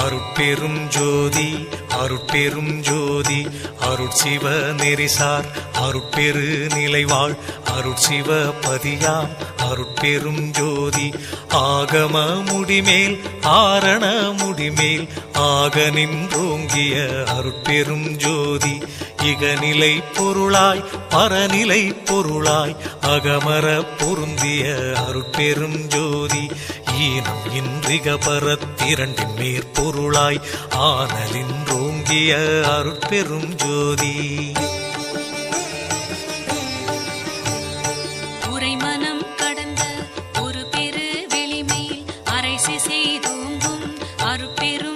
அருட்பெரும் ஜோதி அருட்பெரும் ஜோதி அருட்சிவ நெறிசார் அருட்பெரு நிலைவாழ் அருட்சிவ பதியாம் அருட்பெரும் ஜோதி ஆகம முடிமேல் ஆரண முடிமேல் ஆக நின்றோங்கிய அருட்பெரும் ஜோதி இகநிலை பொருளாய் பரநிலை பொருளாய் அகமர பொருந்திய அருட்பெரும் ஜோதி ஈனம் இன்றிக பரத்திரண்டின் மேற்பொருளாய் ஆனலின்றோங்கிய அருட்பெரும் ஜோதி உரைமனம் கடந்த ஒரு பெரு வெளிமேல் அரைசி செய்தோங்கும் அருட்பெரும்